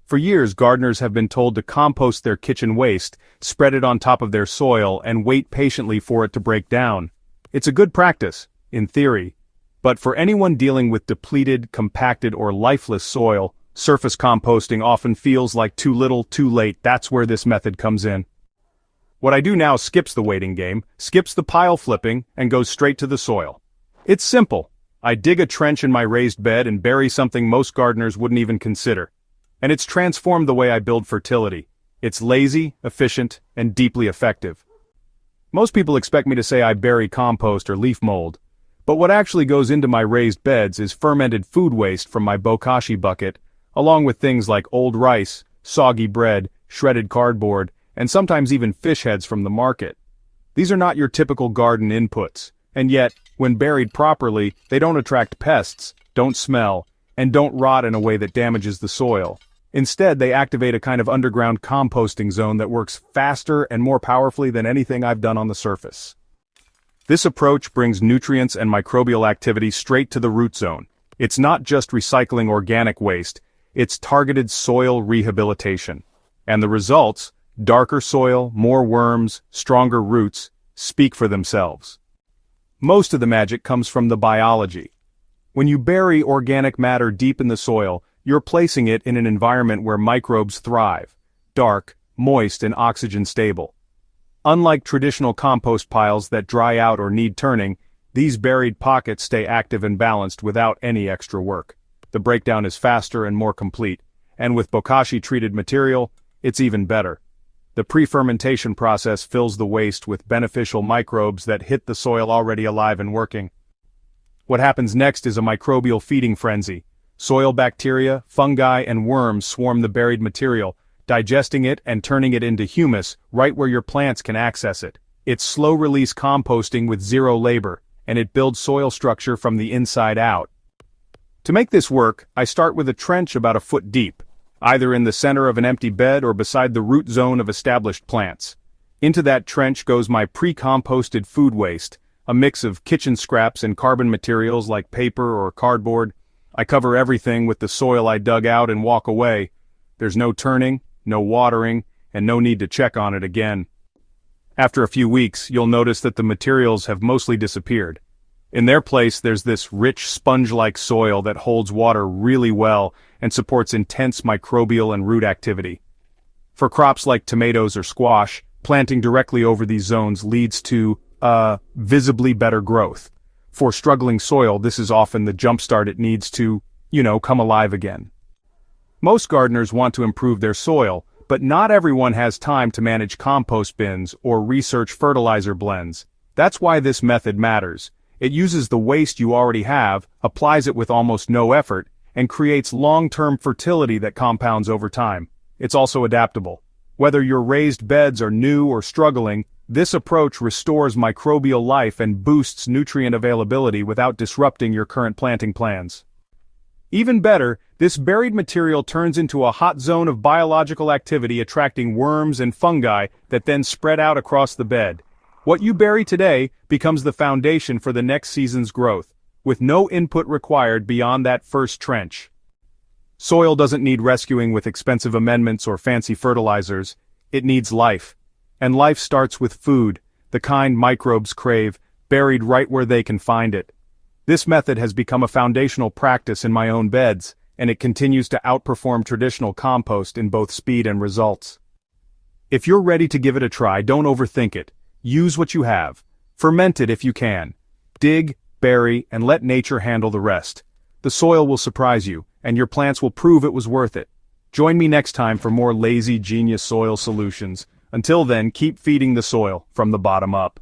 For years, gardeners have been told to compost their kitchen waste, spread it on top of their soil, and wait patiently for it to break down. It's a good practice, in theory. But for anyone dealing with depleted, compacted, or lifeless soil, surface composting often feels like too little, too late. That's where this method comes in. What I do now skips the waiting game, skips the pile flipping, and goes straight to the soil. It's simple. I dig a trench in my raised bed and bury something most gardeners wouldn't even consider. And it's transformed the way I build fertility. It's lazy, efficient, and deeply effective. Most people expect me to say I bury compost or leaf mold. But what actually goes into my raised beds is fermented food waste from my bokashi bucket, along with things like old rice, soggy bread, shredded cardboard, and sometimes even fish heads from the market. These are not your typical garden inputs, and yet, when buried properly, they don't attract pests, don't smell, and don't rot in a way that damages the soil. Instead, they activate a kind of underground composting zone that works faster and more powerfully than anything I've done on the surface. This approach brings nutrients and microbial activity straight to the root zone. It's not just recycling organic waste, it's targeted soil rehabilitation. And the results, darker soil, more worms, stronger roots, speak for themselves. Most of the magic comes from the biology. When you bury organic matter deep in the soil, you're placing it in an environment where microbes thrive, dark, moist, and oxygen-stable. Unlike traditional compost piles that dry out or need turning, these buried pockets stay active and balanced without any extra work. The breakdown is faster and more complete, and with bokashi-treated material, it's even better. The pre-fermentation process fills the waste with beneficial microbes that hit the soil already alive and working. What happens next is a microbial feeding frenzy. Soil bacteria, fungi, and worms swarm the buried material, digesting it and turning it into humus right where your plants can access it. It's slow-release composting with zero labor, and it builds soil structure from the inside out. To make this work, I start with a trench about a foot deep, either in the center of an empty bed or beside the root zone of established plants. Into that trench goes my pre-composted food waste, a mix of kitchen scraps and carbon materials like paper or cardboard. I cover everything with the soil I dug out and walk away. There's no turning, no watering, and no need to check on it again. After a few weeks, you'll notice that the materials have mostly disappeared. In their place, there's this rich sponge-like soil that holds water really well and supports intense microbial and root activity. For crops like tomatoes or squash, planting directly over these zones leads to, visibly better growth. For struggling soil, this is often the jumpstart it needs to, come alive again. Most gardeners want to improve their soil, but not everyone has time to manage compost bins or research fertilizer blends. That's why this method matters. It uses the waste you already have, applies it with almost no effort, and creates long-term fertility that compounds over time. It's also adaptable. Whether your raised beds are new or struggling, this approach restores microbial life and boosts nutrient availability without disrupting your current planting plans. Even better, this buried material turns into a hot zone of biological activity attracting worms and fungi that then spread out across the bed. What you bury today becomes the foundation for the next season's growth, with no input required beyond that first trench. Soil doesn't need rescuing with expensive amendments or fancy fertilizers. It needs life. And life starts with food, the kind microbes crave, buried right where they can find it. This method has become a foundational practice in my own beds, and it continues to outperform traditional compost in both speed and results. If you're ready to give it a try, don't overthink it. Use what you have. Ferment it if you can. Dig, bury, and let nature handle the rest. The soil will surprise you, and your plants will prove it was worth it. Join me next time for more lazy genius soil solutions. Until then, keep feeding the soil from the bottom up.